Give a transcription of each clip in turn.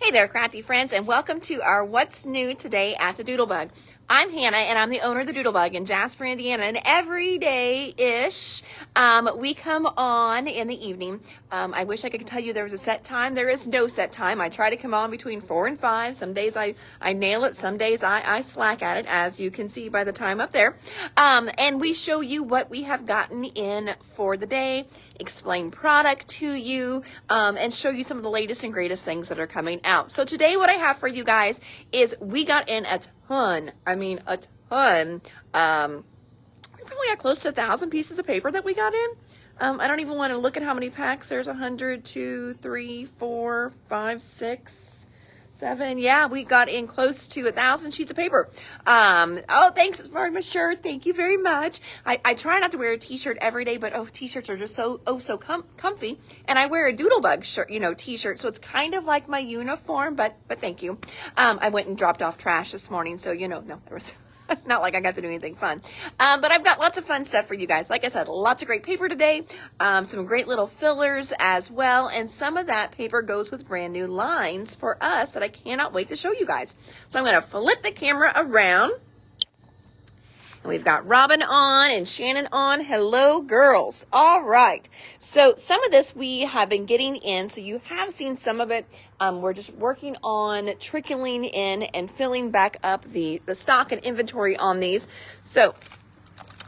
Hey there, crafty friends, and welcome to our What's New Today at the Doodlebug. I'm Hannah, and I'm the owner of the Doodlebug in Jasper, Indiana, and every day-ish, we come on in the evening. I wish I could tell you there was a set time. There is no set time. I try to come on between 4 and 5. Some days I nail it. Some days I slack at it, as you can see by the time up there. And we show you what we have gotten in for the day, explain product to you, and show you some of the latest and greatest things that are coming out. So today what I have for you guys is we got in a ton. A ton. We probably got close to 1,000 pieces of paper that we got in. I don't even want to look at how many packs. There's 100, 2, 3, 4, 5, 6, 7. Yeah, we got in close to 1,000 sheets of paper. Oh, thanks for my shirt. Thank you very much. I try not to wear a t-shirt every day, but t-shirts are just so comfy. And I wear a Doodlebug shirt, t-shirt. So it's kind of like my uniform, but thank you. I went and dropped off trash this morning. So, no, there was not like I got to do anything fun. But I've got lots of fun stuff for you guys. Like I said, lots of great paper today. Some great little fillers as well. And some of that paper goes with brand new lines for us that I cannot wait to show you guys. So I'm going to flip the camera around. And we've got Robin on and Shannon on. Hello, girls. All right. So some of this we have been getting in. So you have seen some of it. We're just working on trickling in and filling back up the stock and inventory on these. So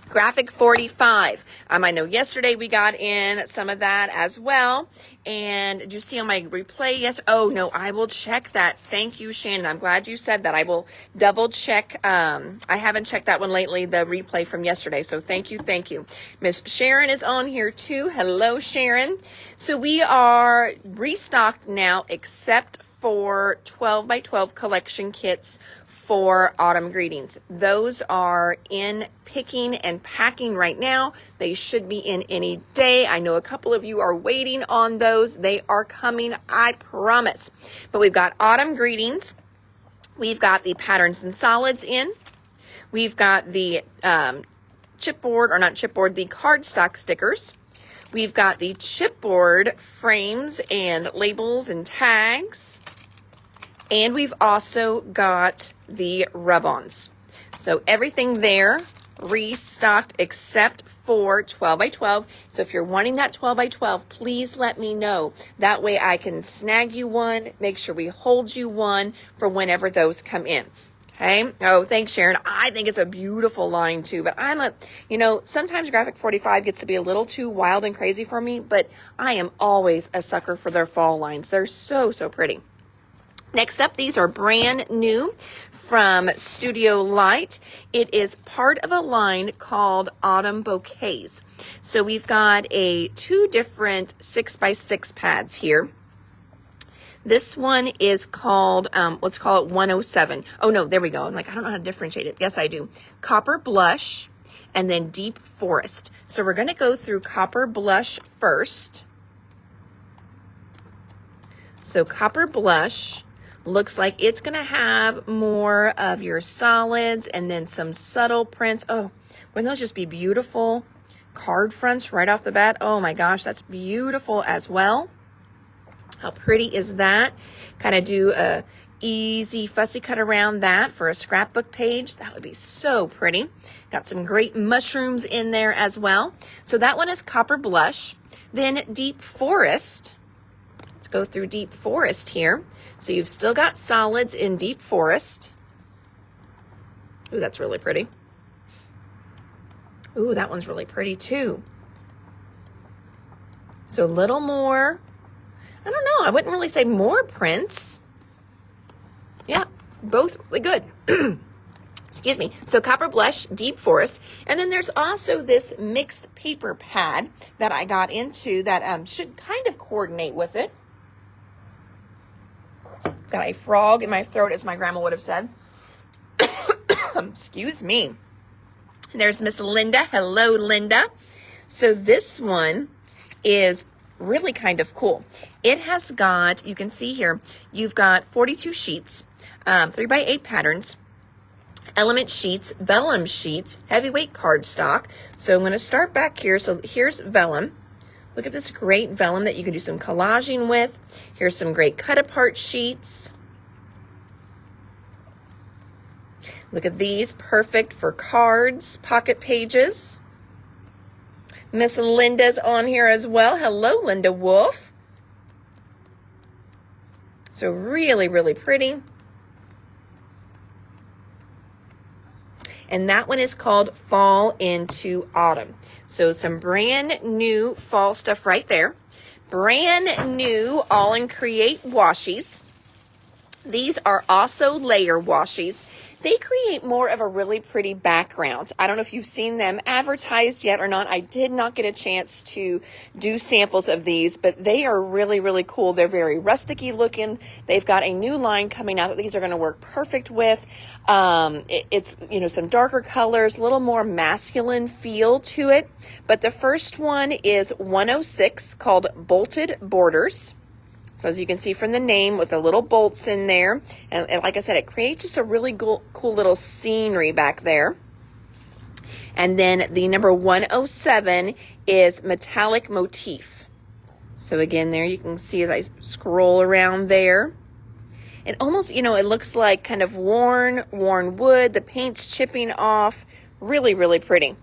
Graphic 45. I know yesterday we got in some of that as well. And did you see on my replay? Yes. Oh, no, I will check that. Thank you, Shannon. I'm glad you said that. I will double check. I haven't checked that one lately, the replay from yesterday. So thank you. Thank you. Miss Sharon is on here too. Hello, Sharon. So we are restocked now except for 12 by 12 collection kits for autumn greetings. Those are in picking and packing right now. They should be in any day. I know a couple of you are waiting on those. They are coming, I promise. But we've got autumn greetings. We've got the patterns and solids in. We've got the the cardstock stickers. We've got the chipboard frames and labels and tags. And we've also got the rub-ons. So everything there restocked except for 12 by 12. So if you're wanting that 12 by 12, please let me know. That way I can snag you one, make sure we hold you one for whenever those come in. Okay. Oh, thanks, Sharon. I think it's a beautiful line too, but sometimes Graphic 45 gets to be a little too wild and crazy for me, but I am always a sucker for their fall lines. They're so pretty. Next up, these are brand new from Studio Light. It is part of a line called Autumn Bouquets. So we've got two different 6x6 pads here. This one is called, let's call it 107. Oh no, there we go. I don't know how to differentiate it. Yes, I do. Copper Blush and then Deep Forest. So we're going to go through Copper Blush first. So Copper Blush looks like it's going to have more of your solids and then some subtle prints. Oh, wouldn't those just be beautiful card fronts right off the bat? Oh my gosh, that's beautiful as well. How pretty is that? Kind of do a easy fussy cut around that for a scrapbook page. That would be so pretty. Got some great mushrooms in there as well. So that one is Copper Blush. Then Deep Forest. Let's go through Deep Forest here. So you've still got solids in Deep Forest. Ooh, that's really pretty. Ooh, that one's really pretty too. So a little more, I don't know, I wouldn't really say more prints. Yeah, both really good. Excuse me. So Copper Blush, Deep Forest. And then there's also this mixed paper pad that I got into that should kind of coordinate with it. Got a frog in my throat, as my grandma would have said. Excuse me. There's Miss Linda. Hello, Linda. So this one is really kind of cool. It has got, you can see here, you've got 42 sheets, 3x8 patterns, element sheets, vellum sheets, heavyweight cardstock. So I'm going to start back here. So here's vellum. Look at this great vellum that you can do some collaging with. Here's some great cut apart sheets. Look at these, perfect for cards, pocket pages. Miss Linda's on here as well. Hello, Linda Wolf. So really, really pretty. And that one is called Fall into Autumn. So some brand new fall stuff right there. Brand new All in Create washies. These are also layer washies. They create more of a really pretty background. I don't know if you've seen them advertised yet or not. I did not get a chance to do samples of these, but they are really, really cool. They're very rusticy looking. They've got a new line coming out that these are going to work perfect with. It's, you know, some darker colors, a little more masculine feel to it. But the first one is 106 called Bolted Borders. So as you can see from the name with the little bolts in there, and like I said, it creates just a really cool little scenery back there. And then the number 107 is Metallic Motif. So again, there you can see as I scroll around there. And almost, you know, it looks like kind of worn wood, the paint's chipping off. Really, really pretty.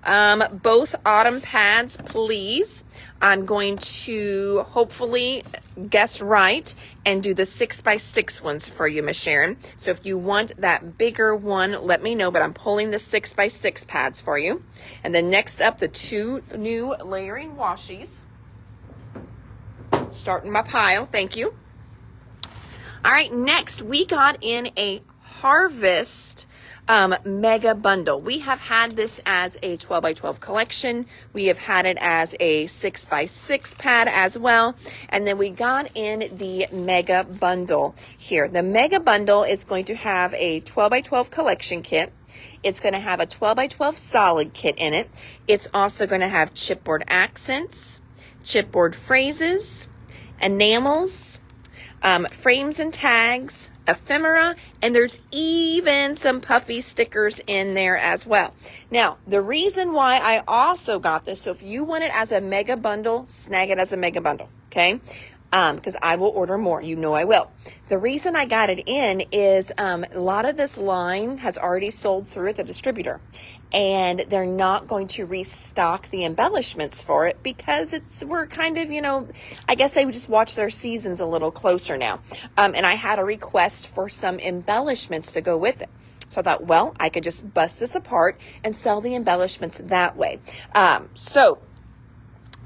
Both autumn pads, please. I'm going to hopefully guess right and do the 6x6 ones for you, Miss Sharon. So if you want that bigger one, let me know, but I'm pulling the 6x6 pads for you. And then next up, the two new layering washies. Starting my pile, thank you. All right, next we got in a Harvest mega bundle. We have had this as a 12x12 collection. We have had it as a 6x6 pad as well. And then we got in the mega bundle here. The mega bundle is going to have a 12x12 collection kit. It's going to have a 12x12 solid kit in it. It's also going to have chipboard accents, chipboard phrases, enamels, frames and tags, ephemera, and there's even some puffy stickers in there as well. Now, the reason why I also got this, so if you want it as a mega bundle, snag it as a mega bundle, okay? Because I will order more. You know I will. The reason I got it in is a lot of this line has already sold through at the distributor. And they're not going to restock the embellishments for it because we're kind of, you know, I guess they would just watch their seasons a little closer now. And I had a request for some embellishments to go with it. So I thought, well, I could just bust this apart and sell the embellishments that way. So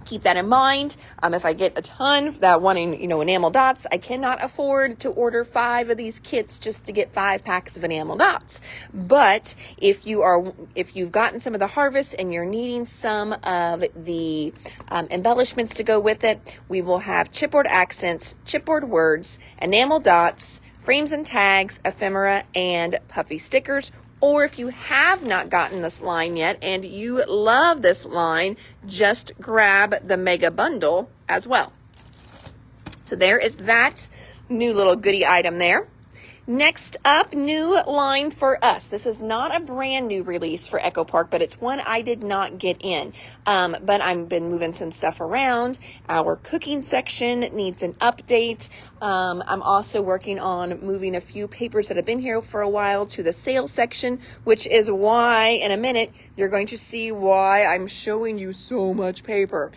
keep that in mind. If I get a ton that wanting, you know, enamel dots, I cannot afford to order 5 of these kits just to get 5 packs of enamel dots. But if you've gotten some of the Harvest and you're needing some of the embellishments to go with it, we will have chipboard accents, chipboard words, enamel dots, frames and tags, ephemera, and puffy stickers. Or if you have not gotten this line yet and you love this line, just grab the mega bundle as well. So there is that new little goodie item there. Next up, new line for us. This is not a brand new release for Echo Park, but it's one I did not get in. But I've been moving some stuff around. Our cooking section needs an update. I'm also working on moving a few papers that have been here for a while to the sales section, which is why in a minute you're going to see why I'm showing you so much paper.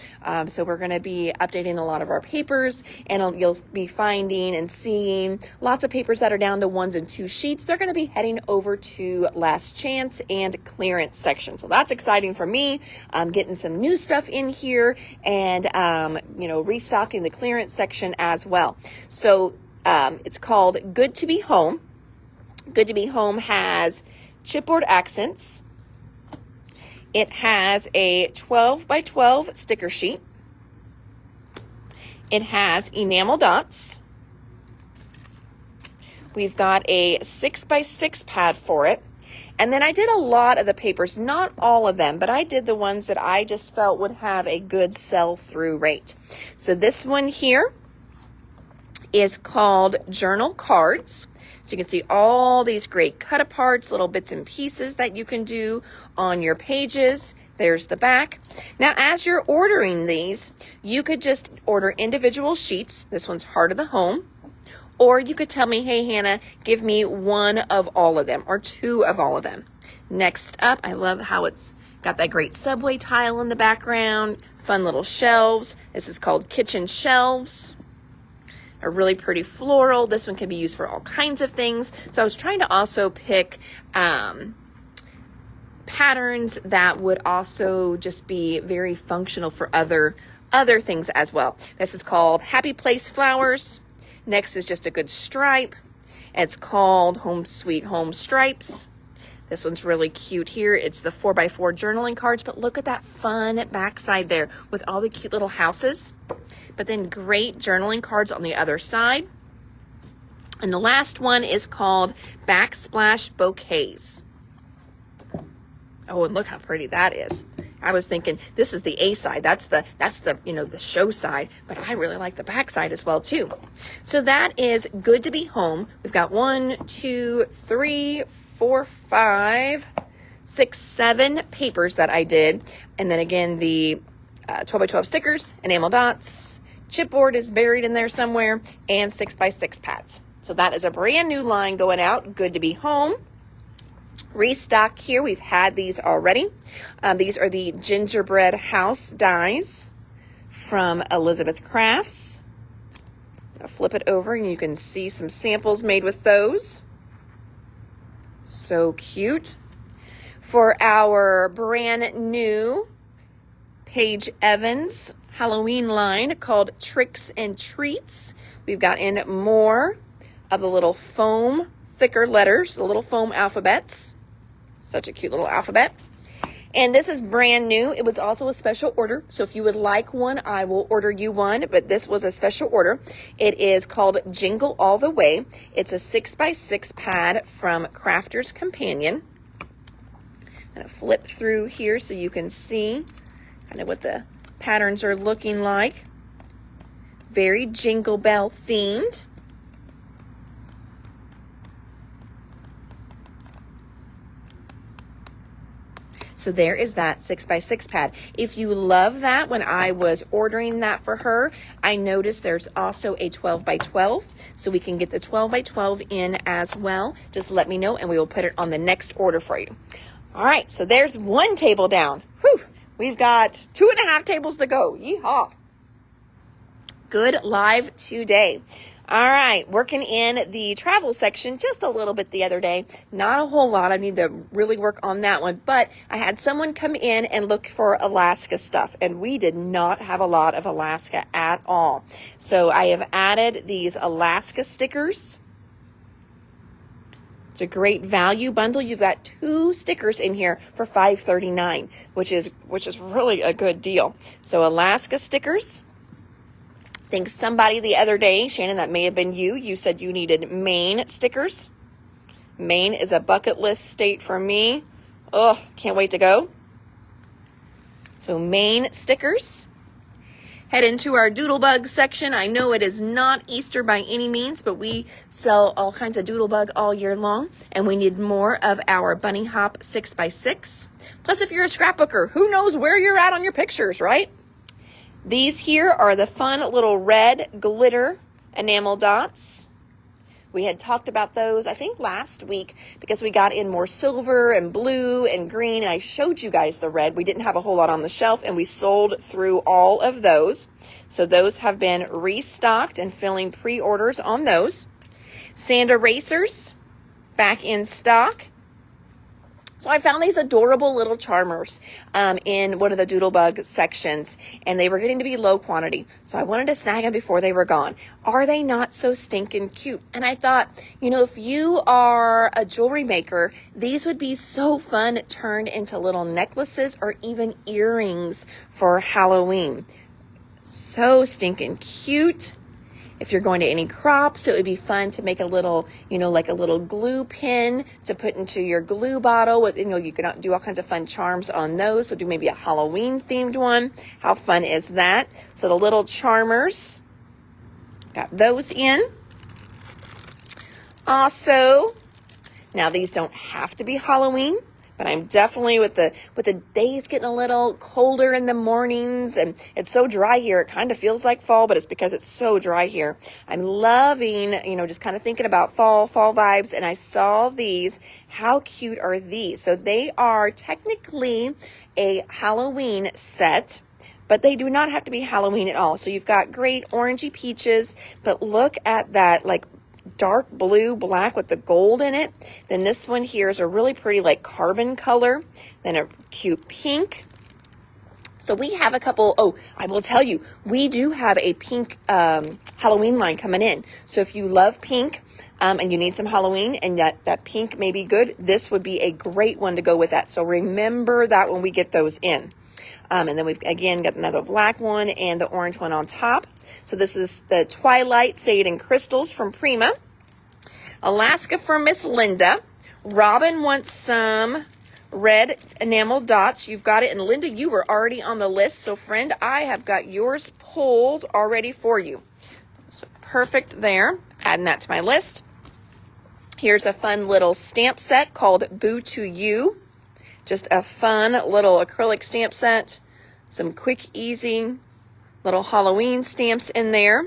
So we're going to be updating a lot of our papers, and you'll be finding and seeing lots of papers that are down to 1 and 2 sheets. They're going to be heading over to Last Chance and clearance section. So that's exciting for me. I'm getting some new stuff in here and, you know, restocking the clearance section as well. So it's called Good to Be Home. Good to Be Home has chipboard accents. It has a 12x12 sticker sheet. It has enamel dots. We've got a 6x6 pad for it. And then I did a lot of the papers, not all of them, but I did the ones that I just felt would have a good sell-through rate. So this one here is called Journal Cards. So you can see all these great cut-aparts, little bits and pieces that you can do on your pages. There's the back. Now, as you're ordering these, you could just order individual sheets. This one's Heart of the Home. Or you could tell me, hey, Hannah, give me one of all of them or two of all of them. Next up, I love how it's got that great subway tile in the background, fun little shelves. This is called kitchen shelves. A really pretty floral. This one can be used for all kinds of things. So I was trying to also pick patterns that would also just be very functional for other things as well. This is called Happy Place Flowers. Next is just a good stripe. It's called Home Sweet Home Stripes. This one's really cute here. It's the 4x4 journaling cards, but look at that fun backside there with all the cute little houses. But then great journaling cards on the other side. And the last one is called Backsplash Bouquets. Oh, and look how pretty that is. I was thinking this is the A side. That's the the show side, but I really like the back side as well too. So that is Good to Be Home. We've got 1, 2, 3, 4, 5, 6, 7 papers that I did. And then again, the 12x12 stickers, enamel dots, chipboard is buried in there somewhere, and 6x6 pads. So that is a brand new line going out, Good to Be Home. Restock here, we've had these already. These are the gingerbread house dies from Elizabeth Crafts. I'll flip it over and you can see some samples made with those. So cute. For our brand new Paige Evans Halloween line called Tricks and Treats, we've got in more of the little foam thicker letters, the little foam alphabets. Such a cute little alphabet. And this is brand new. It was also a special order. So if you would like one, I will order you one. But this was a special order. It is called Jingle All the Way. It's a 6x6 pad from Crafter's Companion. I'm going to flip through here so you can see kind of what the patterns are looking like. Very Jingle Bell themed. So there is that 6x6 pad. If you love that, when I was ordering that for her, I noticed there's also a 12x12. So we can get the 12x12 in as well. Just let me know and we will put it on the next order for you. All right, so there's one table down. Whew, we've got 2.5 tables to go. Yeehaw. Good live today. All right, working in the travel section just a little bit the other day. Not a whole lot. I need to really work on that one. But I had someone come in and look for Alaska stuff. And we did not have a lot of Alaska at all. So I have added these Alaska stickers. It's a great value bundle. You've got 2 stickers in here for $5.39, which is really a good deal. So Alaska stickers. I think somebody the other day, Shannon, that may have been you said you needed Maine stickers. Maine is a bucket list state for me. Oh, can't wait to go. So Maine stickers. Head into our Doodlebug section. I know it is not Easter by any means, but we sell all kinds of Doodlebug all year long, and we need more of our Bunny Hop 6x6. Plus, if you're a scrapbooker, who knows where you're at on your pictures, right? These here are the fun little red glitter enamel dots. We had talked about those, I think, last week because we got in more silver and blue and green. And I showed you guys the red. We didn't have a whole lot on the shelf, and we sold through all of those. So those have been restocked and filling pre-orders on those. Sand erasers, back in stock. So I found these adorable little charmers in one of the Doodlebug sections, and they were getting to be low quantity. So I wanted to snag them before they were gone. Are they not so stinking cute? And I thought, if you are a jewelry maker, these would be so fun turned into little necklaces or even earrings for Halloween. So stinking cute. If you're going to any crops, it would be fun to make a little, like a little glue pin to put into your glue bottle. With, you can do all kinds of fun charms on those. So do maybe a Halloween themed one. How fun is that? So the little charmers, got those in. Also, now these don't have to be Halloween, But I'm definitely with the days getting a little colder in the mornings, and it's so dry here. It kind of feels like fall, but it's because it's so dry here. I'm loving, just kind of thinking about fall vibes, and I saw these. How cute are these? So they are technically a Halloween set, but they do not have to be Halloween at all. So you've got great orangey peaches, but look at that, like dark blue, black with the gold in it. Then this one here is a really pretty like carbon color. Then a cute pink. So we have a couple, I will tell you, we do have a pink Halloween line coming in. So if you love pink and you need some Halloween and that pink may be good, this would be a great one to go with that. So remember that when we get those in. And then we've, again, got another black one and the orange one on top. So this is the Twilight Sade and Crystals from Prima. Alaska for Miss Linda. Robin wants some red enamel dots. You've got it. And Linda, you were already on the list. So friend, I have got yours pulled already for you. So perfect there. Adding that to my list. Here's a fun little stamp set called Boo to You. Just a fun little acrylic stamp set. Some quick, easy little Halloween stamps in there.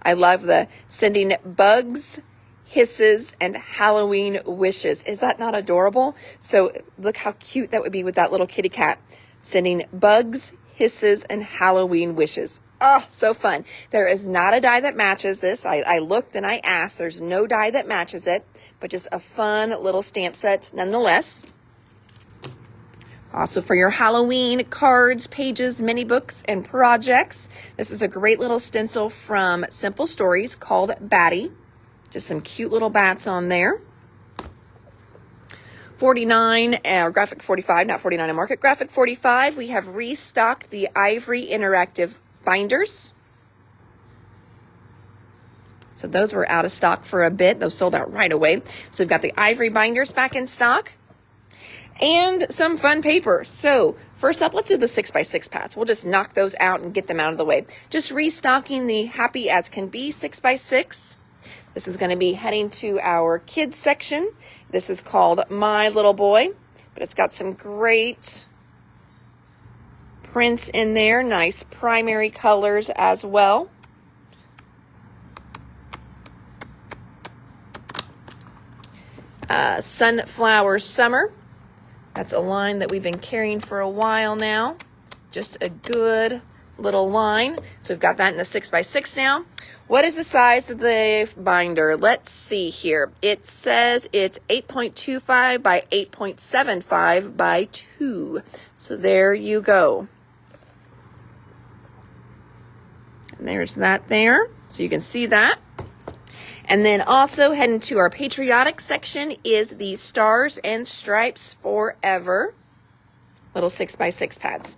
I love the sending bugs, hisses, and Halloween wishes. Is that not adorable? So look how cute that would be with that little kitty cat. Sending bugs, hisses, and Halloween wishes. Oh, so fun. There is not a die that matches this. I looked and I asked. There's no die that matches it, but just a fun little stamp set nonetheless. Also for your Halloween cards, pages, mini books, and projects. This is a great little stencil from Simple Stories called Batty. Just some cute little bats on there. 49, graphic 45, not 49 in market. Graphic 45, we have restocked the Ivory Interactive binders. So those were out of stock for a bit. Those sold out right away. So we've got the Ivory binders back in stock. And some fun paper. So first up, let's do the 6x6 pads. We'll just knock those out and get them out of the way. Just restocking the Happy As Can Be 6x6. This is going to be heading to our kids section. This is called My Little Boy, but it's got some great prints in there. Nice primary colors as well. Sunflower Summer. That's a line that we've been carrying for a while now. Just a good little line. So we've got that in the 6x6 now. What is the size of the binder? Let's see here. It says it's 8.25 by 8.75 by 2. So there you go. And there's that there. So you can see that. And then also heading to our patriotic section is the Stars and Stripes Forever little 6x6 pads.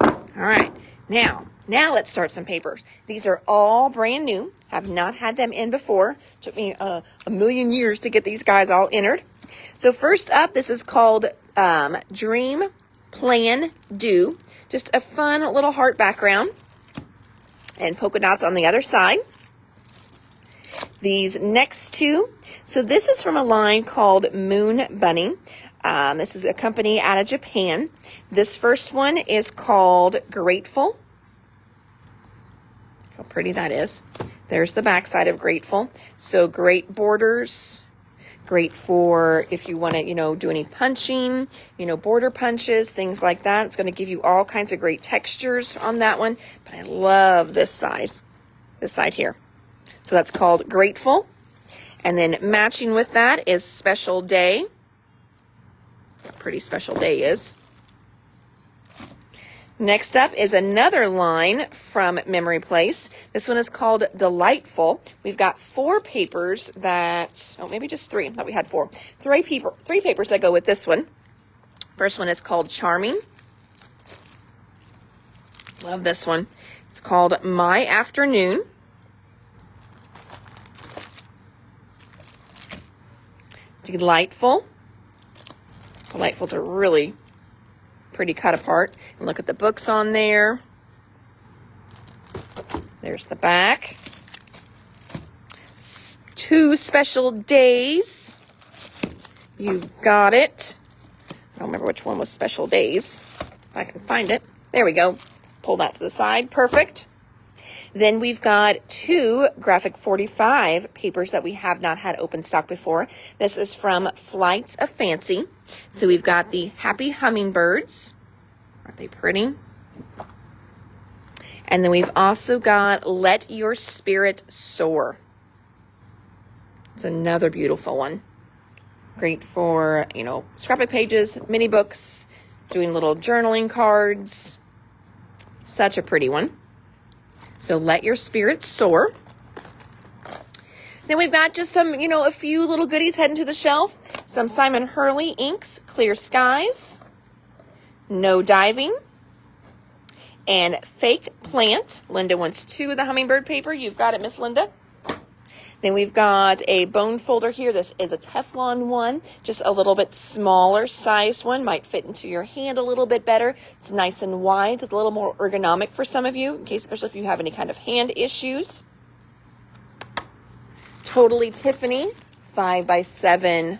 All right, now let's start some papers. These are all brand new. Have not had them in before. Took me a million years to get these guys all entered. So first up, this is called Dream Plan Do. Just a fun little heart background and polka dots on the other side. These next two, so this is from a line called Moon Bunny. This is a company out of Japan. This first one is called Grateful. How pretty that is. There's the back side of Grateful. So great borders, great for if you want to, do any punching, border punches, things like that. It's going to give you all kinds of great textures on that one. But I love this side here. So that's called Grateful. And then matching with that is Special Day. A pretty special day is. Next up is another line from Memory Place. This one is called Delightful. We've got 4 papers that, maybe just 3. I thought we had 4. 3 papers that go with this one. First one is called Charming. Love this one. It's called My Afternoon. Delightful. Delightfuls are really pretty cut apart. And look at the books on there. There's the back. 2 Special Days. You got it. I don't remember which one was special days. If I can find it. There we go. Pull that to the side. Perfect. Then we've got 2 Graphic 45 papers that we have not had open stock before. This is from Flights of Fancy. So we've got the Happy Hummingbirds. Aren't they pretty? And then we've also got Let Your Spirit Soar. It's another beautiful one. Great for, scrapbook pages, mini books, doing little journaling cards. Such a pretty one. So Let Your Spirit Soar. Then we've got just some, a few little goodies heading to the shelf. Some Simon Hurley inks, Clear Skies, No Diving, and Fake Plant. Linda wants 2 of the hummingbird paper. You've got it, Miss Linda. Then we've got a bone folder here. This is a Teflon one, just a little bit smaller size one. Might fit into your hand a little bit better. It's nice and wide, so it's a little more ergonomic for some of you, in case, especially if you have any kind of hand issues. Totally Tiffany 5x7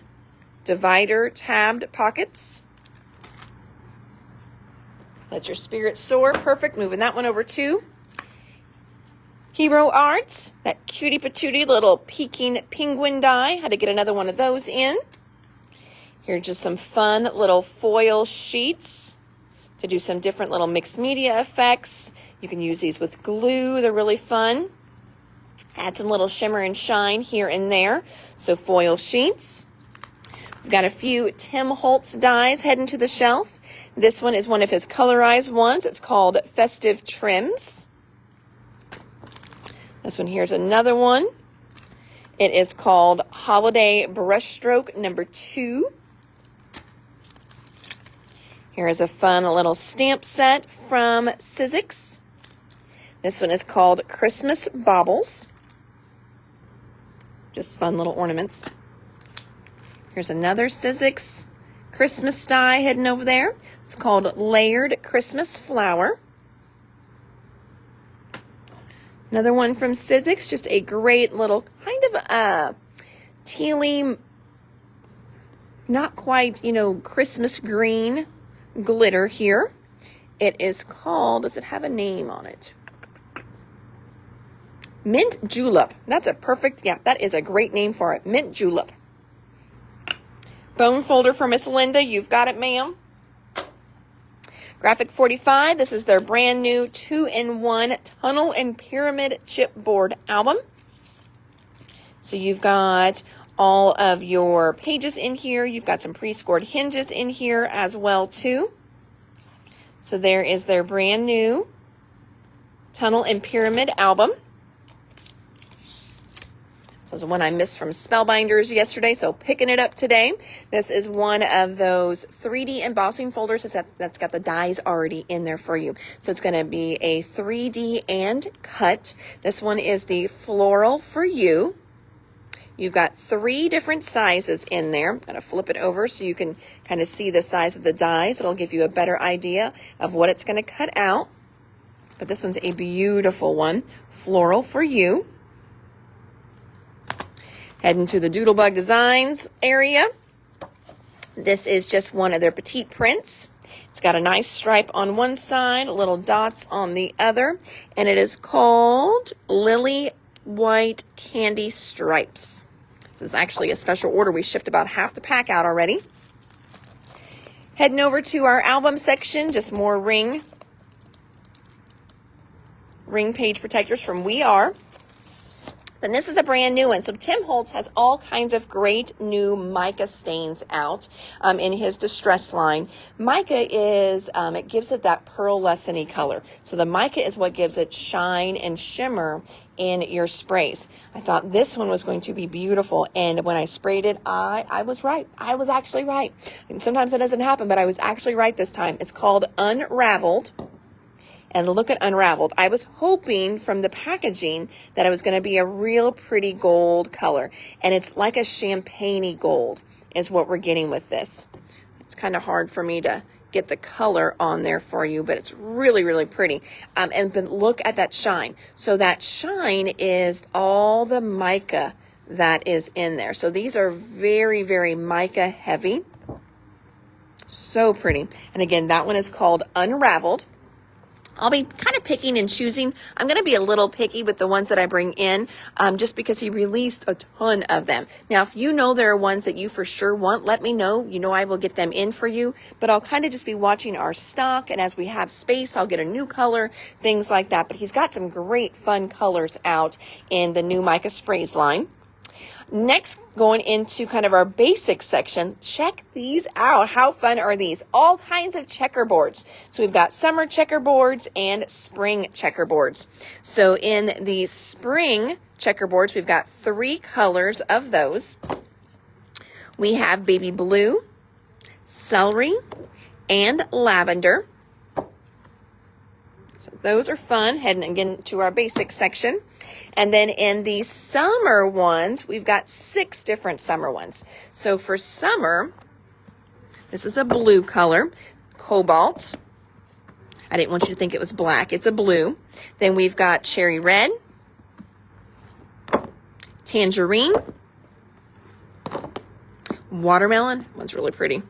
divider tabbed pockets. Let Your Spirit Soar. Perfect. Moving that one over too. Hero Arts, that cutie patootie little Peking penguin die. Had to get another one of those in. Here are just some fun little foil sheets to do some different little mixed media effects. You can use these with glue. They're really fun. Add some little shimmer and shine here and there. So foil sheets. We've got a few Tim Holtz dies heading to the shelf. This one is one of his colorized ones. It's called Festive Trims. This one here is another one. It is called Holiday Brushstroke number 2. Here is a fun little stamp set from Sizzix. This one is called Christmas Baubles. Just fun little ornaments. Here's another Sizzix Christmas die hidden over there. It's called Layered Christmas Flower. Another one from Sizzix, just a great little kind of tealy, not quite, Christmas green glitter here. It is called, does it have a name on it? Mint Julep. That's a perfect, that is a great name for it. Mint Julep. Bone folder for Miss Linda. You've got it, ma'am. Graphic 45, this is their brand new 2-in-1 Tunnel and Pyramid Chipboard album. So you've got all of your pages in here. You've got some pre-scored hinges in here as well too. So there is their brand new Tunnel and Pyramid album. So it's one I missed from Spellbinders yesterday, so picking it up today. This is one of those 3D embossing folders that's got the dies already in there for you. So it's going to be a 3D and cut. This one is the Floral for You. You've got 3 different sizes in there. I'm going to flip it over so you can kind of see the size of the dies. It'll give you a better idea of what it's going to cut out. But this one's a beautiful one. Floral for You. Heading to the Doodlebug Designs area. This is just one of their petite prints. It's got a nice stripe on one side, little dots on the other, and it is called Lily White Candy Stripes. This is actually a special order. We shipped about half the pack out already. Heading over to our album section, just more ring page protectors from We Are. And this is a brand new one. So Tim Holtz has all kinds of great new mica stains out in his distress line. Mica is, it gives it that pearlescent-y color. So the mica is what gives it shine and shimmer in your sprays. I thought this one was going to be beautiful. And when I sprayed it, I was right. I was actually right. And sometimes that doesn't happen, but I was actually right this time. It's called Unraveled. And look at Unraveled. I was hoping from the packaging that it was going to be a real pretty gold color. And it's like a champagne-y gold is what we're getting with this. It's kind of hard for me to get the color on there for you, but it's really, really pretty. But look at that shine. So that shine is all the mica that is in there. So these are very, very mica heavy. So pretty. And again, that one is called Unraveled. I'll be kind of picking and choosing. I'm going to be a little picky with the ones that I bring in, just because he released a ton of them. Now, if you know there are ones that you for sure want, let me know. You know, I will get them in for you, but I'll kind of just be watching our stock. And as we have space, I'll get a new color, things like that. But he's got some great fun colors out in the new Mica Sprays line. Next, going into kind of our basic section, check these out. How fun are these? All kinds of checkerboards. So we've got summer checkerboards and spring checkerboards. So in the spring checkerboards, we've got 3 colors of those. We have baby blue, celery, and lavender. So those are fun. Heading again to our basic section. And then in the summer ones, we've got 6 different summer ones. So for summer, this is a blue color, cobalt. I didn't want you to think it was black. It's a blue. Then we've got cherry red, tangerine, watermelon. One's really pretty.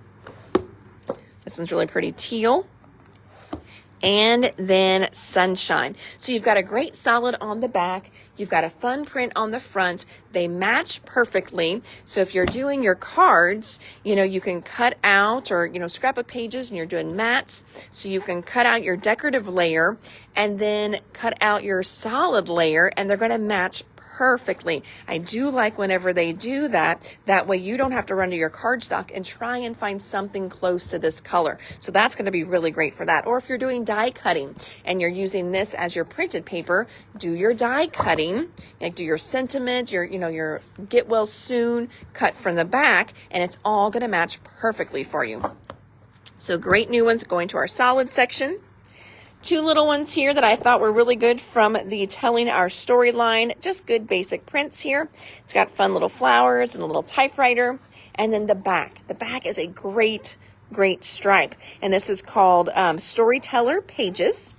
This one's really pretty, teal. And then sunshine. So you've got a great solid on the back. You've got a fun print on the front. They match perfectly. So if you're doing your cards, you know, you can cut out or, you know, scrapbook pages and you're doing mats. So you can cut out your decorative layer and then cut out your solid layer and they're going to match perfectly. I do like whenever they do that. That way you don't have to run to your cardstock and try and find something close to this color. So that's going to be really great for that. Or if you're doing die cutting and you're using this as your printed paper, do your die cutting, like do your sentiment, your get well soon, cut from the back, and it's all going to match perfectly for you. So great new ones going to our solid section. 2 little ones here that I thought were really good from the Telling Our Story line. Just good basic prints here. It's got fun little flowers and a little typewriter. And then the back. The back is a great, great stripe. And this is called Storyteller Pages.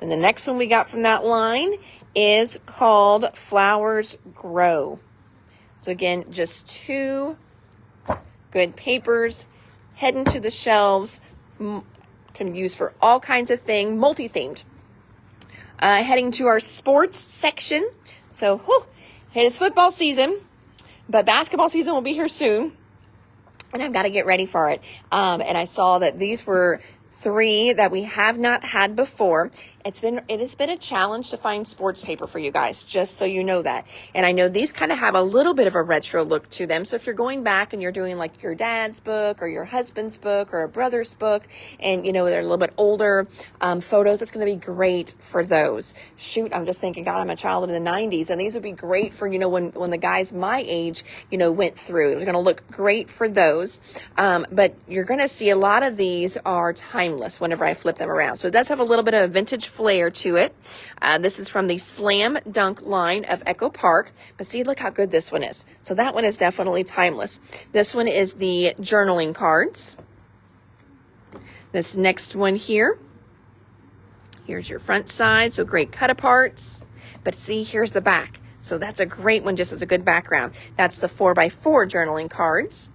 And the next one we got from that line is called Flowers Grow. So again, just 2 good papers heading to the shelves. Can use for all kinds of things, multi-themed. Heading to our sports section. So, it is football season, but basketball season will be here soon. And I've got to get ready for it. And I saw that these were 3 that we have not had before. It has been a challenge to find sports paper for you guys, just so you know that. And I know these kind of have a little bit of a retro look to them. So if you're going back and you're doing like your dad's book or your husband's book or a brother's book, and you know, they're a little bit older photos, it's going to be great for those. Shoot, I'm just thinking, God, I'm a child of the 90s. And these would be great for, you know, when the guys my age, you know, went through. They're going to look great for those. But you're going to see a lot of these are timeless whenever I flip them around. So it does have a little bit of a vintage flair to it. This is from the Slam Dunk line of Echo Park. But see, look how good this one is. So that one is definitely timeless. This one is the journaling cards. This next one here. Here's your front side. So great cut aparts. But see, here's the back. So that's a great one just as a good background. That's the 4x4 journaling cards.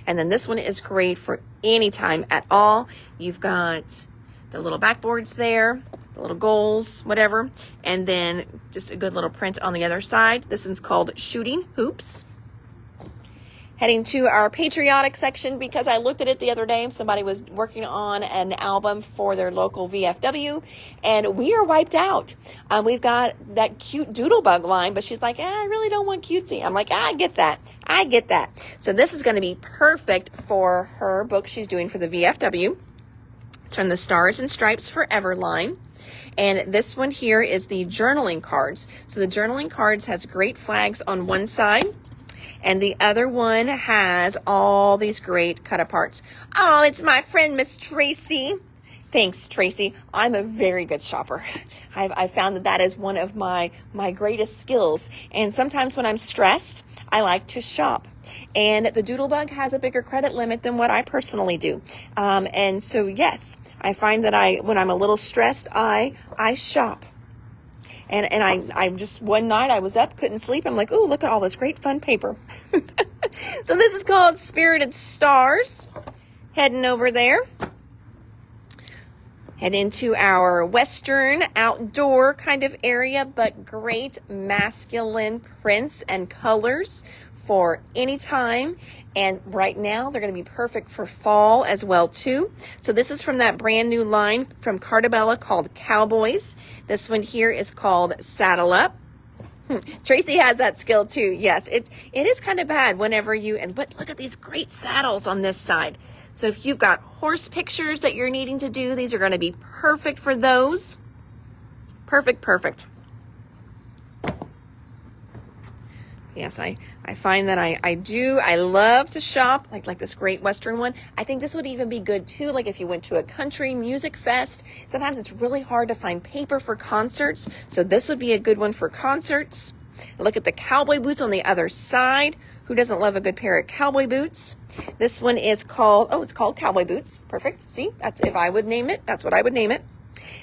And then this one is great for any time at all. You've got the little backboards there, the little goals, whatever. And then just a good little print on the other side. This one's called Shooting Hoops. Heading to our patriotic section because I looked at it the other day. Somebody was working on an album for their local VFW and we are wiped out. We've got that cute Doodlebug line, but she's like, I really don't want cutesy. I'm like, I get that. So this is going to be perfect for her book she's doing for the VFW. It's from the Stars and Stripes Forever line. And this one here is the journaling cards. So the journaling cards has great flags on one side. And the other one has all these great cut aparts. Oh, it's my friend, Miss Tracy. Thanks, Tracy. I'm a very good shopper. I've found that is one of my greatest skills. And sometimes when I'm stressed, I like to shop. And the Doodlebug has a bigger credit limit than what I personally do. And so, yes, I find that when I'm a little stressed, I shop. And I just, one night I was up, couldn't sleep. I'm like, ooh, look at all this great fun paper. So this is called Spirited Stars. heading over there. Head into our Western outdoor kind of area, but great masculine prints and colors for any time. And right now they're going to be perfect for fall as well too. So this is from that brand new line from Cartabella called Cowboys. This one here is called Saddle Up. Tracy has that skill too. Yes, it is kind of bad whenever but look at these great saddles on this side. So if you've got horse pictures that you're needing to do, these are going to be perfect for those. Perfect, perfect. Yes, I find that I love to shop like this great Western one. I think this would even be good too, like if you went to a country music fest. Sometimes it's really hard to find paper for concerts, so this would be a good one for concerts. Look at the cowboy boots on the other side. Who doesn't love a good pair of cowboy boots? This one is called, it's called Cowboy Boots. Perfect. See, that's if I would name it, that's what I would name it.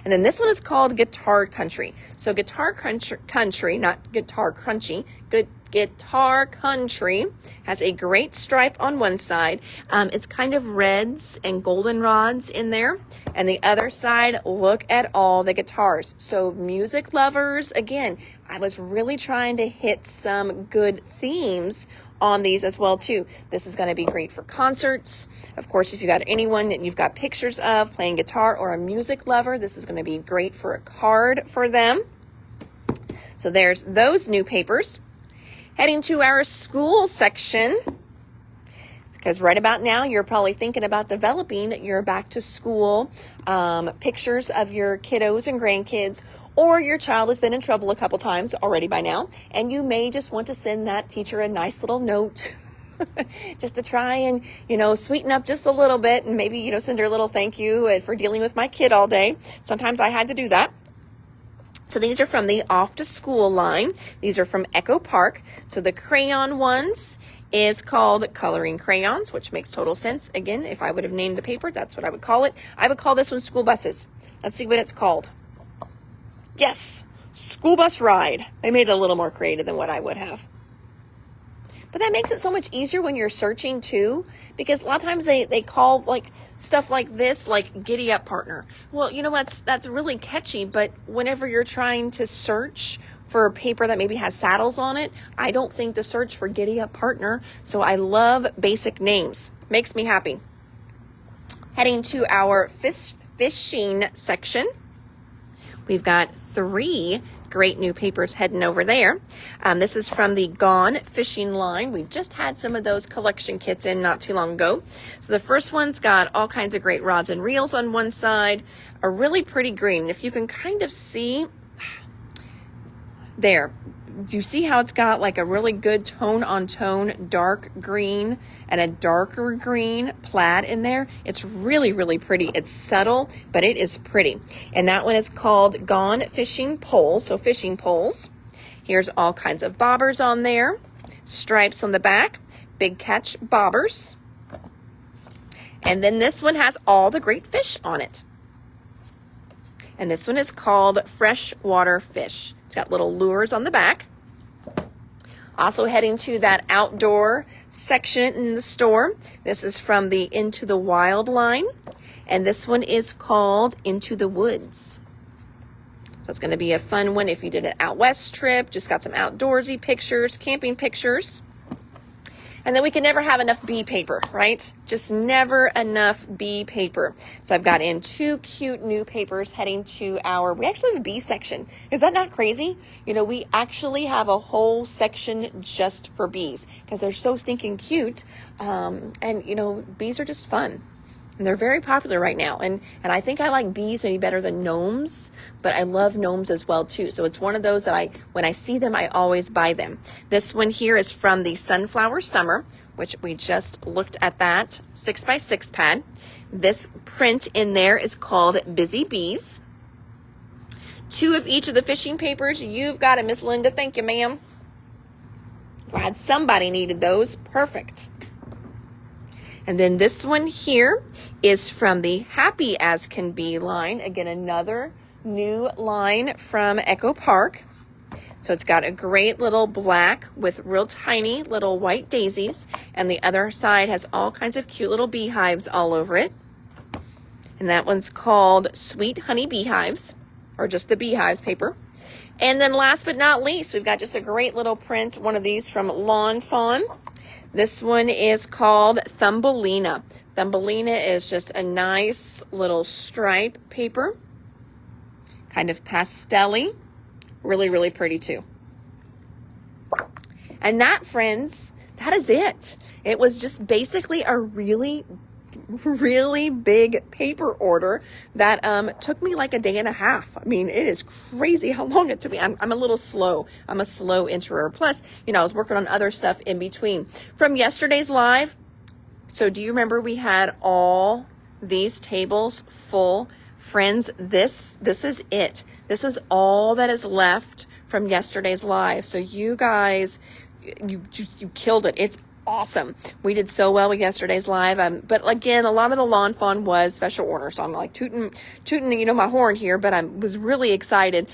And then this one is called Guitar Country. So Guitar Country, not Guitar Crunchy, good Guitar Country has a great stripe on one side. It's kind of reds and goldenrods in there. And the other side, look at all the guitars. So music lovers, again, I was really trying to hit some good themes on these as well too. This is going to be great for concerts. Of course, if you got anyone that you've got pictures of playing guitar or a music lover, this is going to be great for a card for them. So there's those new papers. Heading to our school section, because right about now you're probably thinking about developing your back to school pictures of your kiddos and grandkids, or your child has been in trouble a couple times already by now, and you may just want to send that teacher a nice little note just to try and, sweeten up just a little bit, and maybe, send her a little thank you for dealing with my kid all day. Sometimes I had to do that. So these are from the Off to School line. These are from Echo Park. So the crayon ones is called Coloring Crayons, which makes total sense. Again, if I would have named the paper, that's what I would call it. I would call this one School Buses. Let's see what it's called. Yes, School Bus Ride. They made it a little more creative than what I would have. But that makes it so much easier when you're searching too, because a lot of times they call like stuff like this, like Giddy Up Partner. Well, that's really catchy, but whenever you're trying to search for a paper that maybe has saddles on it, I don't think to search for Giddy Up Partner. So I love basic names. Makes me happy. Heading to our fishing section. We've got 3 great new papers heading over there. This is from the Gone Fishing line. We just had some of those collection kits in not too long ago. So the first one's got all kinds of great rods and reels on one side, a really pretty green. If you can kind of see there, do you see how it's got like a really good tone on tone dark green and a darker green plaid in there? It's really, really pretty. It's subtle, but it is pretty. And that one is called Gone Fishing Poles. So fishing poles. Here's all kinds of bobbers on there. Stripes on the back. Big Catch bobbers. And then this one has all the great fish on it. And this one is called Freshwater Fish. It's got little lures on the back. Also heading to that outdoor section in the store. This is from the Into the Wild line. And this one is called Into the Woods. So it's going to be a fun one if you did an out west trip. Just got some outdoorsy pictures, camping pictures. And then we can never have enough bee paper, right? Just never enough bee paper. So I've got in 2 cute new papers heading to we actually have a bee section. Is that not crazy? We actually have a whole section just for bees because they're so stinking cute. And bees are just fun. And they're very popular right now. And I think I like bees maybe better than gnomes, but I love gnomes as well too. So it's one of those that when I see them, I always buy them. This one here is from the Sunflower Summer, which we just looked at that 6x6 pad. This print in there is called Busy Bees. 2 of each of the fishing papers. You've got it, Miss Linda. Thank you, ma'am. Glad somebody needed those. Perfect. And then this one here is from the Happy As Can Be line. Again, another new line from Echo Park. So it's got a great little black with real tiny little white daisies, and the other side has all kinds of cute little beehives all over it. And that one's called Sweet Honey Beehives, or just the beehives paper. And then last but not least, we've got just a great little print, one of these from Lawn Fawn. This one is called Thumbelina. Thumbelina is just a nice little stripe paper, kind of pastel-y, really, really pretty too. And that, friends, that is it. It was just basically a really big paper order that took me like a day and a half. I mean, it is crazy how long it took me. I'm a little slow. I'm a slow enterer. Plus, I was working on other stuff in between. From yesterday's live, so do you remember we had all these tables full? Friends, this is it. This is all that is left from yesterday's live. So you guys, you killed it. It's awesome. We did so well with yesterday's live. But again, a lot of the Lawn Fawn was special order. So I'm like tooting, my horn here, but I was really excited.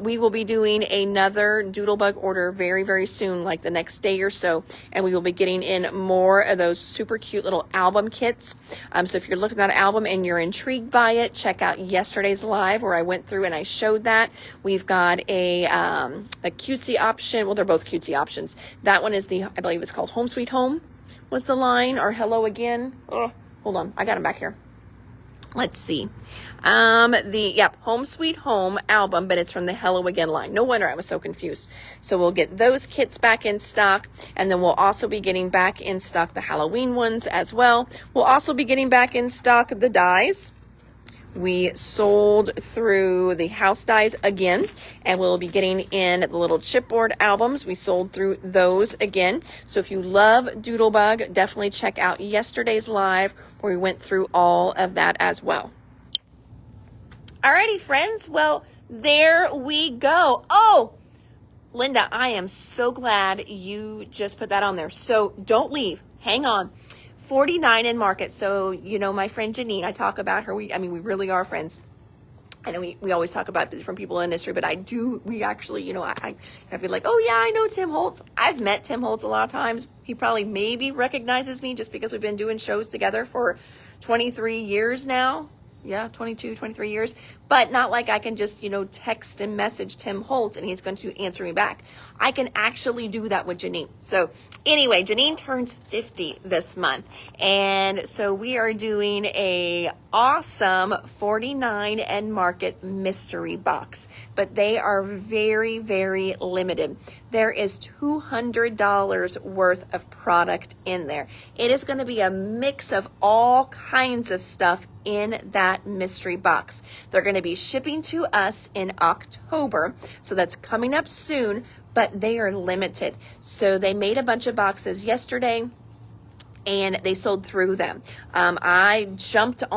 We will be doing another Doodlebug order very, very soon, like the next day or so. And we will be getting in more of those super cute little album kits. So if you're looking at an album and you're intrigued by it, check out yesterday's live where I went through and I showed that. We've got a cutesy option. Well, they're both cutesy options. That one is I believe it's called Home Sweet Home was the line, or Hello Again. Oh, hold on, I got them back here. Let's see. Home Sweet Home album, but it's from the Hello Again line. No wonder I was so confused. So we'll get those kits back in stock, and then we'll also be getting back in stock the Halloween ones as well. We'll also be getting back in stock the dies. We sold through the house dies again, and we'll be getting in the little chipboard albums. We sold through those again. So if you love Doodlebug, definitely check out yesterday's live where we went through all of that as well. Alrighty, friends. Well, there we go. Oh, Linda, I am so glad you just put that on there. So don't leave. Hang on. 49 in Market. So, my friend Janine, I talk about her. We really are friends. I know we always talk about different people in the industry, but we actually, I'd be like, oh yeah, I know Tim Holtz. I've met Tim Holtz a lot of times. He probably maybe recognizes me just because we've been doing shows together for 23 years now. Yeah, 22, 23 years. But not like I can just, text and message Tim Holtz and he's going to answer me back. I can actually do that with Janine. So anyway, Janine turns 50 this month. And so we are doing a awesome 49 and Market mystery box. But they are very, very limited. There is $200 worth of product in there. It is going to be a mix of all kinds of stuff in that mystery box. They're going to be shipping to us in October, so that's coming up soon, but they are limited. So they made a bunch of boxes yesterday and they sold through them. I jumped at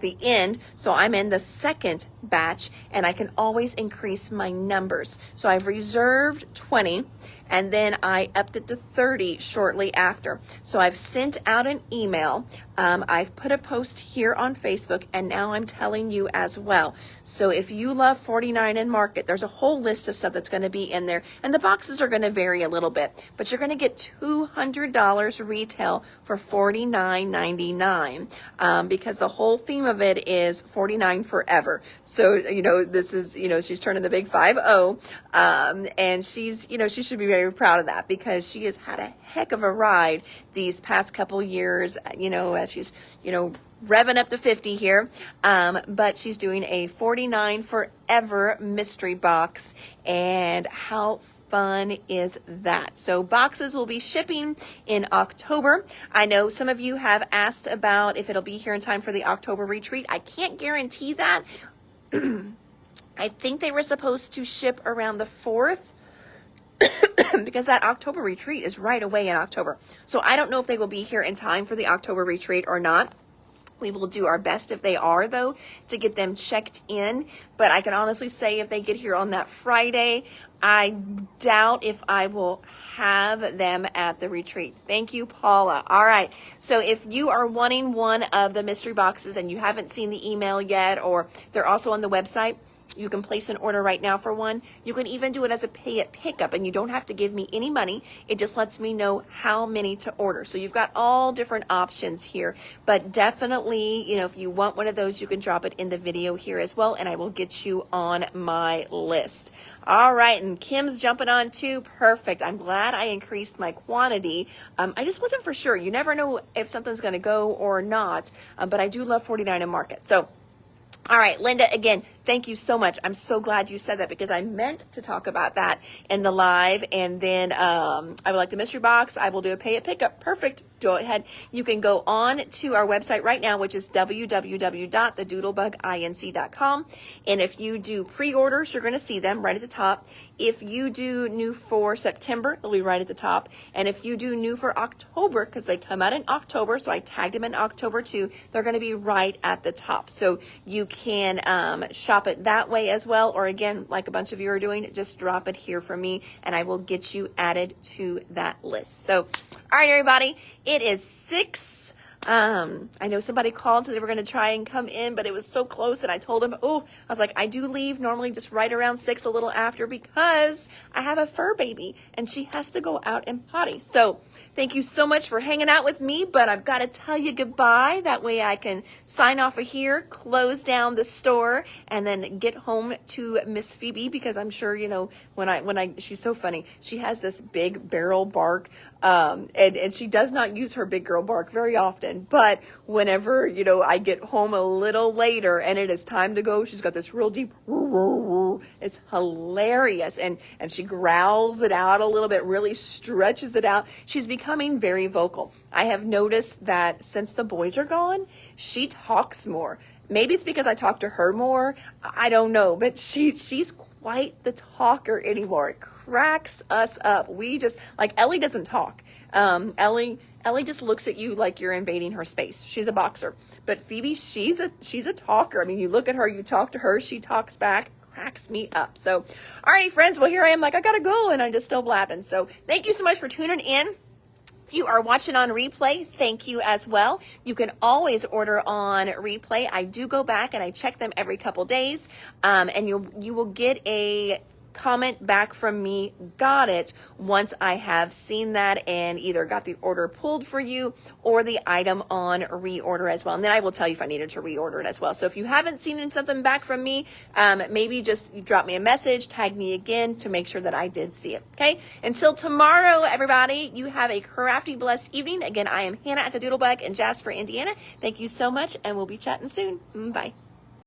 the end, so I'm in the second batch, and I can always increase my numbers. So I've reserved 20, and then I upped it to 30 shortly after. So I've sent out an email. I've put a post here on Facebook, and now I'm telling you as well. So if you love 49 and Market, there's a whole list of stuff that's going to be in there, and the boxes are going to vary a little bit, but you're going to get $200 retail for $49.99, because the whole theme of it is 49 forever. So, this is, she's turning the big 50, and she's, she should be very proud of that because she has had a heck of a ride these past couple years, as she's, revving up to 50 here. But she's doing a 49 forever mystery box, and how fun is that? So boxes will be shipping in October. I know some of you have asked about if it'll be here in time for the October retreat. I can't guarantee that. I think they were supposed to ship around the 4th because that October retreat is right away in October. So I don't know if they will be here in time for the October retreat or not. We will do our best if they are, though, to get them checked in. But I can honestly say if they get here on that Friday, I doubt if I will have them at the retreat. Thank you, Paula. All right. So if you are wanting one of the mystery boxes and you haven't seen the email yet, or they're also on the website, You can place an order right now for one. You can even do it as a pay at pickup, and you don't have to give me any money. It just lets me know how many to order. So you've got all different options here, but definitely, you know, if you want one of those, you can drop it in the video here as well, and I will get you on my list. All right, and Kim's jumping on too. Perfect. I'm glad I increased my quantity. I just wasn't for sure. You never know if something's going to go or not, but I do love 49 and Market. So all right, Linda, again, thank you so much. I'm so glad you said that because I meant to talk about that in the live. And then I would like the mystery box. I will do a pay at pickup. Perfect. Go ahead. You can go on to our website right now, which is www.thedoodlebuginc.com. And if you do pre-orders, you're going to see them right at the top. If you do new for September, it'll be right at the top. And if you do new for October, because they come out in October, so I tagged them in October too, they're going to be right at the top. So you can shop it that way as well. Or again, like a bunch of you are doing, just drop it here for me and I will get you added to that list. So, all right, everybody, it is 6. I know somebody called, so they were going to try and come in, but it was so close, and I told them, I was like, I do leave normally just right around 6, a little after, because I have a fur baby, and she has to go out and potty. So thank you so much for hanging out with me, but I've got to tell you goodbye. That way I can sign off of here, close down the store, and then get home to Miss Phoebe, because I'm sure, you know, she's so funny. She has this big barrel bark, and she does not use her big girl bark very often. But whenever, you know, I get home a little later and it is time to go, she's got this real deep, it's hilarious. And she growls it out a little bit, really stretches it out. She's becoming very vocal. I have noticed that since the boys are gone, she talks more. Maybe it's because I talk to her more. I don't know, but she's quite the talker anymore. It cracks us up. We just, like, Ellie doesn't talk. Ellie just looks at you like you're invading her space. She's a boxer. But Phoebe, she's a talker. I mean, you look at her, you talk to her, she talks back. Cracks me up. So, alrighty, friends. Well, here I am, like, I gotta go, and I'm just still blabbing. So, thank you so much for tuning in. If you are watching on replay, thank you as well. You can always order on replay. I do go back and I check them every couple days, and you will get a comment back from me, got it, once I have seen that and either got the order pulled for you or the item on reorder as well. And then I will tell you if I needed to reorder it as well. So if you haven't seen something back from me, maybe just drop me a message, tag me again to make sure that I did see it. Okay. Until tomorrow, everybody, you have a crafty, blessed evening. Again, I am Hannah at the Doodlebug in Jasper, Indiana. Thank you so much, and we'll be chatting soon. Bye.